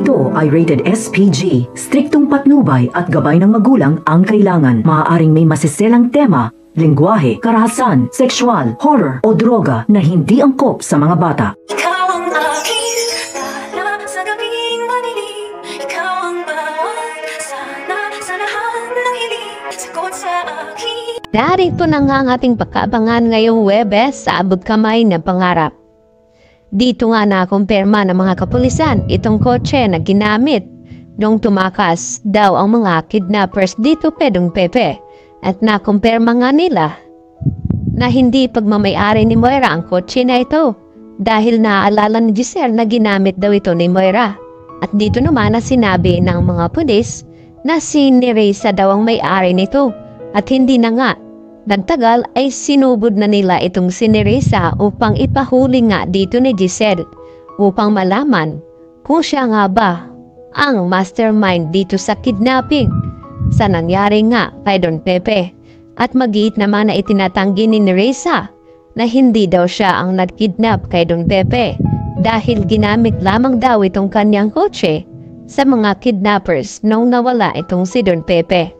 Ito ay rated SPG. Striktong patnubay at gabay ng magulang ang kailangan. Maaaring may masiselang tema, lengguwahe, karahasan, sexual, horror o droga na hindi angkop sa mga bata. Ikaw ang aking dala sa gabing madilim. Ikaw ang bawat sana sa lahat ng hiling. Sagot sa akin. Narito na nga ang ating pagkaabangan ngayong Huwebes sa abot kamay na pangarap. Dito nga nakumpirma ng mga kapulisan itong kotse na ginamit nung tumakas daw ang mga kidnappers dito Pedong Pepe. At nakumpirma nga nila na hindi pagmamayari ni Moira ang kotse na ito dahil naaalala ni Giselle na ginamit daw ito ni Moira. At dito naman na sinabi ng mga pulis na si Nerissa daw ang may-ari nito at hindi na nga. Nagtagal ay sinubod na nila itong si Nerissa upang ipahuli nga dito ni Giselle upang malaman kung siya nga ba ang mastermind dito sa kidnapping sa nangyari nga kay Don Pepe. At magiit naman na itinatanggi ni Nerissa na hindi daw siya ang nagkidnap kay Don Pepe dahil ginamit lamang daw itong kanyang kotse sa mga kidnappers nung nawala itong si Don Pepe.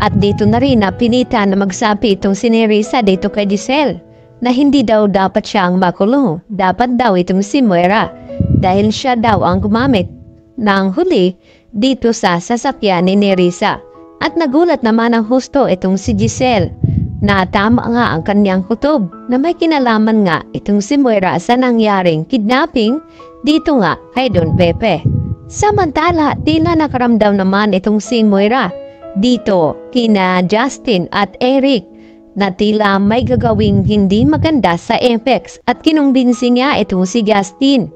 At dito na rin na pinita na magsabi itong si Nerissa dito kay Giselle na hindi daw dapat siyang makulong. Dapat daw itong si Moira dahil siya daw ang gumamit ng huli dito sa sasakyan ni Nerissa. At nagulat naman ang husto itong si Giselle na tama nga ang kanyang kutob na may kinalaman nga itong si Moira sa nangyaring kidnapping dito nga kay Don Pepe. Samantala, tila nakaramdam naman itong si Moira dito kina Justin at Eric na tila may gagawing hindi maganda sa Apex at kinumbinsi niya itong si Justin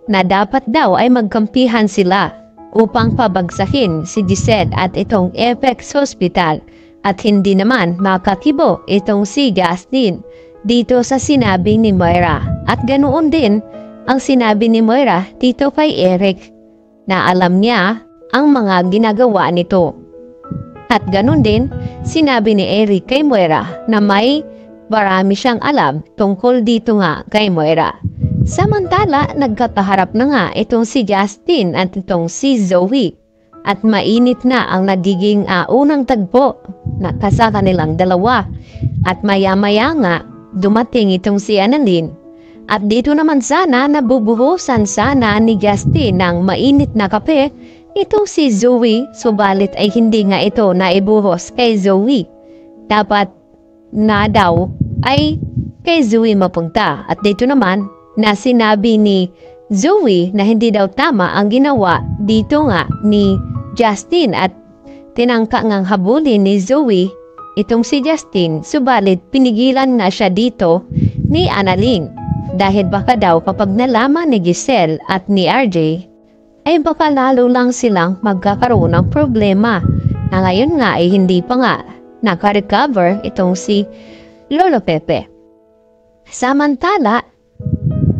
na dapat daw ay magkampihan sila upang pabagsakin si Giselle at itong Apex Hospital at hindi naman makakibo itong si Justin dito sa sinabi ni Moira. At ganoon din ang sinabi ni Moira dito kay Eric na alam niya ang mga ginagawa nito. At ganun din, sinabi ni Eric kay Moira na may marami siyang alam tungkol dito nga kay Moira. Samantala, nagkakaharap na nga itong si Justin at itong si Zoe. At mainit na ang nagiging unang tagpo na sa kanilang dalawa. At maya-maya nga, dumating itong si Annalyn. At dito naman sana nabubuhusan sana ni Justin ng mainit na kape itong si Zoe, subalit ay hindi nga ito naibuhos kay Zoe. Dapat na daw ay kay Zoe mapunta. At dito naman na sinabi ni Zoe na hindi daw tama ang ginawa dito nga ni Justin at tinangka ngang habulin ni Zoe itong si Justin, subalit pinigilan nga siya dito ni Annalyn dahil baka daw kapag nalaman ni Giselle at ni RJ ay baka lalo lang silang magkakaroon ng problema na ngayon nga ay hindi pa nga naka-recover itong si Lolo Pepe. Samantala,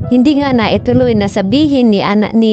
hindi nga na ituloy na sabihin ni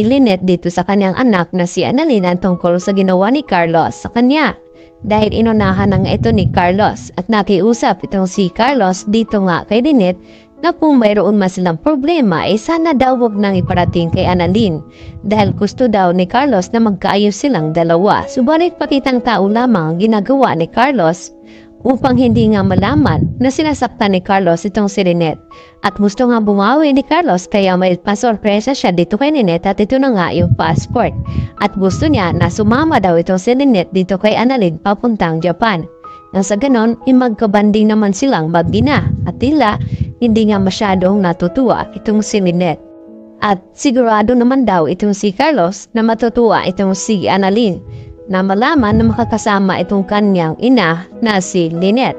Lynette dito sa kanyang anak na si Annalyn ang tungkol sa ginawa ni Carlos sa kanya dahil inunahan na nga ito ni Carlos at nakiusap itong si Carlos dito nga kay Lynette na kung mayroon man silang problema ay sana daw wag nang iparating kay Annalyn dahil gusto daw ni Carlos na magkaayos silang dalawa. Subalit pakitang tao lamang ang ginagawa ni Carlos upang hindi nga malaman na sinasaktan ni Carlos itong si Lynette. At gusto nga bumawi ni Carlos kaya may pasorpresa siya dito kay Lynette at ito na nga yung passport. At gusto niya na sumama daw itong si Lynette dito kay Annalyn papuntang Japan. Nang sa ganon, magkabanding naman silang mag-ina at tila hindi nga masyadong natutuwa itong si Lynette. At sigurado naman daw itong si Carlos na matutuwa itong si Annalyn na malaman na makakasama itong kanyang ina na si Lynette.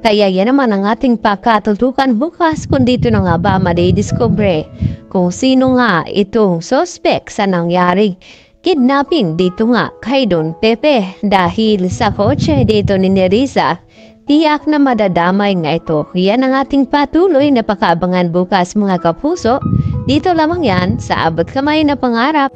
Kaya yan naman ang ating pakatutukan bukas kung dito na nga ba madidiscover kung sino nga itong suspect sa nangyaring kidnapping dito nga kay Don Pepe dahil sa kotse dito ni Nerissa. Tiyak na madadamay nga ito. Yan ang ating patuloy na pakaabangan bukas mga kapuso. Dito lamang yan sa abot kamay na pangarap.